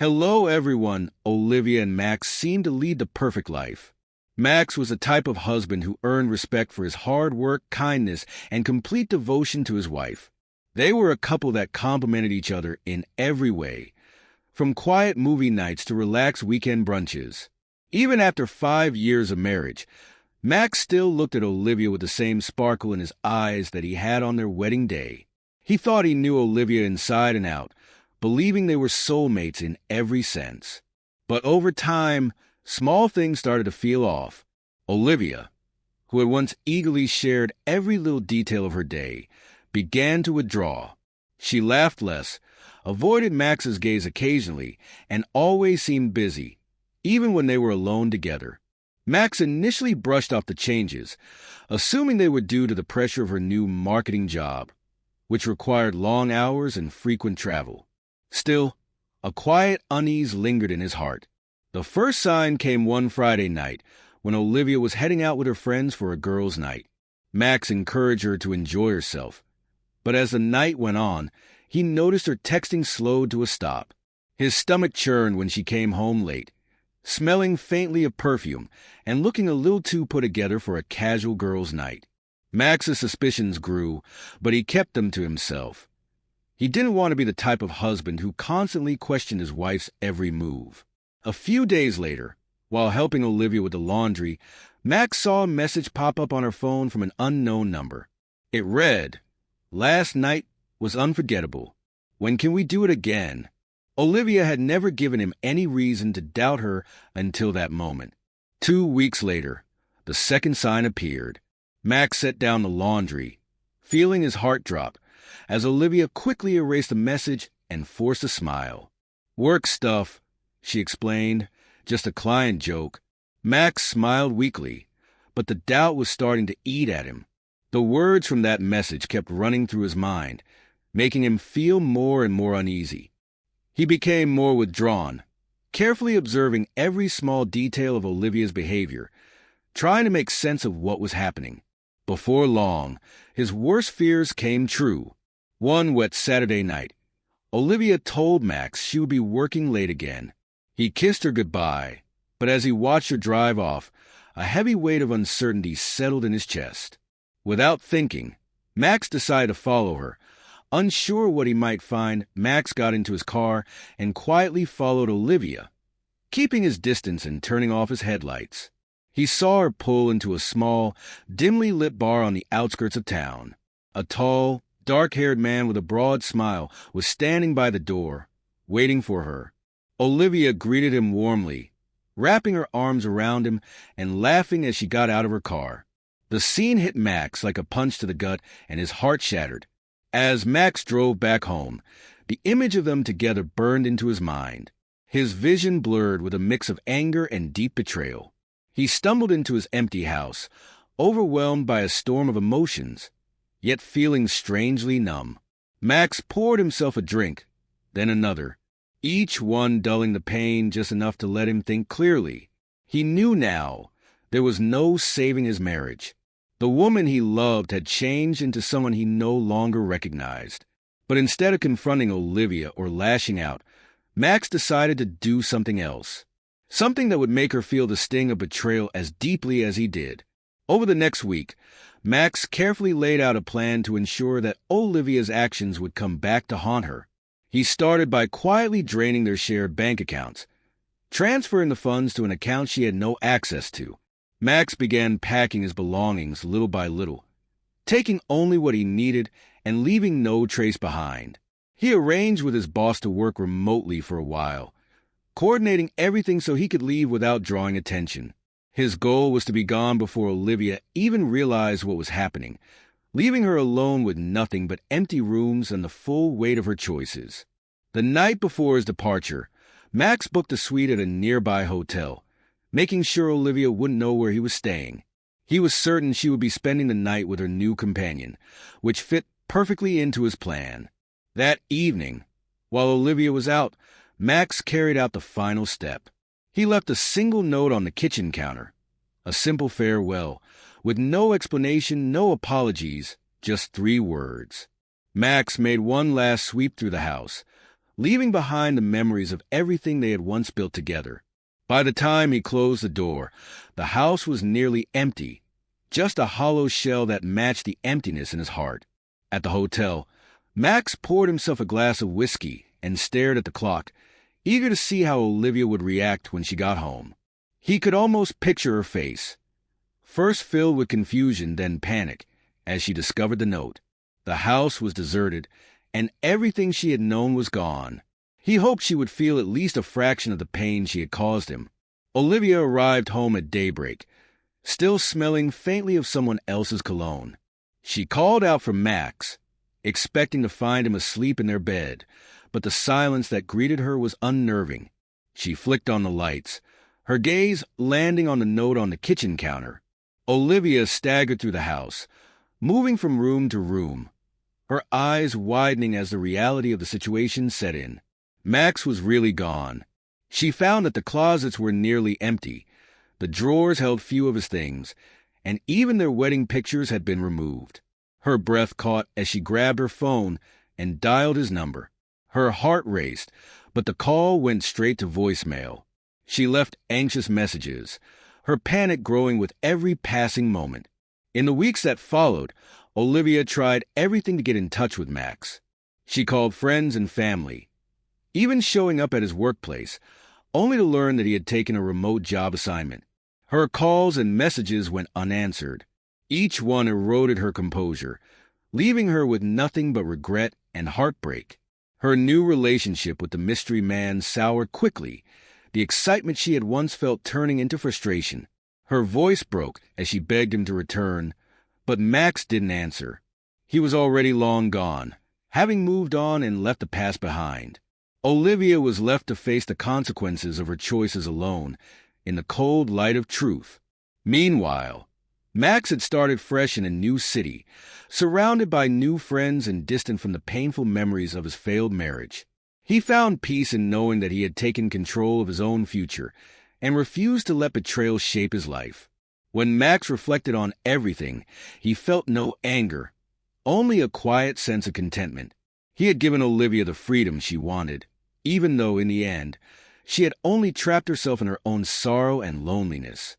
Hello, everyone. Olivia and Max seemed to lead the perfect life. Max was the type of husband who earned respect for his hard work, kindness, and complete devotion to his wife. They were a couple that complemented each other in every way, from quiet movie nights to relaxed weekend brunches. Even after 5 years of marriage, Max still looked at Olivia with the same sparkle in his eyes that he had on their wedding day. He thought he knew Olivia inside and out, believing they were soulmates in every sense. But over time, small things started to feel off. Olivia, who had once eagerly shared every little detail of her day, began to withdraw. She laughed less, avoided Max's gaze occasionally, and always seemed busy, even when they were alone together. Max initially brushed off the changes, assuming they were due to the pressure of her new marketing job, which required long hours and frequent travel. Still, a quiet unease lingered in his heart. The first sign came one Friday night, when Olivia was heading out with her friends for a girls' night. Max encouraged her to enjoy herself, but as the night went on, he noticed her texting slowed to a stop. His stomach churned when she came home late, smelling faintly of perfume and looking a little too put together for a casual girls' night. Max's suspicions grew, but he kept them to himself. He didn't want to be the type of husband who constantly questioned his wife's every move. A few days later, while helping Olivia with the laundry, Max saw a message pop up on her phone from an unknown number. It read, "Last night was unforgettable. When can we do it again?" Olivia had never given him any reason to doubt her until that moment. 2 weeks later, the second sign appeared. Max set down the laundry, feeling his heart drop, as Olivia quickly erased the message and forced a smile. "Work stuff," she explained, "just a client joke." Max smiled weakly, but the doubt was starting to eat at him. The words from that message kept running through his mind, making him feel more and more uneasy. He became more withdrawn, carefully observing every small detail of Olivia's behavior, trying to make sense of what was happening. Before long, his worst fears came true. One wet Saturday night, Olivia told Max she would be working late again. He kissed her goodbye, but as he watched her drive off, a heavy weight of uncertainty settled in his chest. Without thinking, Max decided to follow her. Unsure what he might find, Max got into his car and quietly followed Olivia, keeping his distance and turning off his headlights. He saw her pull into a small, dimly lit bar on the outskirts of town. A tall, dark-haired man with a broad smile was standing by the door, waiting for her. Olivia greeted him warmly, wrapping her arms around him and laughing as she got out of her car. The scene hit Max like a punch to the gut, and his heart shattered. As Max drove back home, the image of them together burned into his mind. His vision blurred with a mix of anger and deep betrayal. He stumbled into his empty house, overwhelmed by a storm of emotions, yet feeling strangely numb. Max poured himself a drink, then another, each one dulling the pain just enough to let him think clearly. He knew now there was no saving his marriage. The woman he loved had changed into someone he no longer recognized. But instead of confronting Olivia or lashing out, Max decided to do something else. Something that would make her feel the sting of betrayal as deeply as he did. Over the next week, Max carefully laid out a plan to ensure that Olivia's actions would come back to haunt her. He started by quietly draining their shared bank accounts, transferring the funds to an account she had no access to. Max began packing his belongings little by little, taking only what he needed and leaving no trace behind. He arranged with his boss to work remotely for a while, coordinating everything so he could leave without drawing attention. His goal was to be gone before Olivia even realized what was happening, leaving her alone with nothing but empty rooms and the full weight of her choices. The night before his departure, Max booked a suite at a nearby hotel, making sure Olivia wouldn't know where he was staying. He was certain she would be spending the night with her new companion, which fit perfectly into his plan. That evening, while Olivia was out, Max carried out the final step. He left a single note on the kitchen counter, a simple farewell, with no explanation, no apologies, just 3 words. Max made one last sweep through the house, leaving behind the memories of everything they had once built together. By the time he closed the door, the house was nearly empty, just a hollow shell that matched the emptiness in his heart. At the hotel, Max poured himself a glass of whiskey and stared at the clock, eager to see how Olivia would react when she got home. He could almost picture her face, first filled with confusion, then panic, as she discovered the note. The house was deserted, and everything she had known was gone. He hoped she would feel at least a fraction of the pain she had caused him. Olivia arrived home at daybreak, still smelling faintly of someone else's cologne. She called out for Max, expecting to find him asleep in their bed, but the silence that greeted her was unnerving. She flicked on the lights, her gaze landing on the note on the kitchen counter. Olivia staggered through the house, moving from room to room, her eyes widening as the reality of the situation set in. Max was really gone. She found that the closets were nearly empty, the drawers held few of his things, and even their wedding pictures had been removed. Her breath caught as she grabbed her phone and dialed his number. Her heart raced, but the call went straight to voicemail. She left anxious messages, her panic growing with every passing moment. In the weeks that followed, Olivia tried everything to get in touch with Max. She called friends and family, even showing up at his workplace, only to learn that he had taken a remote job assignment. Her calls and messages went unanswered. Each one eroded her composure, leaving her with nothing but regret and heartbreak. Her new relationship with the mystery man soured quickly, the excitement she had once felt turning into frustration. Her voice broke as she begged him to return, but Max didn't answer. He was already long gone, having moved on and left the past behind. Olivia was left to face the consequences of her choices alone, in the cold light of truth. Meanwhile, Max had started fresh in a new city, surrounded by new friends and distant from the painful memories of his failed marriage. He found peace in knowing that he had taken control of his own future and refused to let betrayal shape his life. When Max reflected on everything, he felt no anger, only a quiet sense of contentment. He had given Olivia the freedom she wanted, even though, in the end, she had only trapped herself in her own sorrow and loneliness.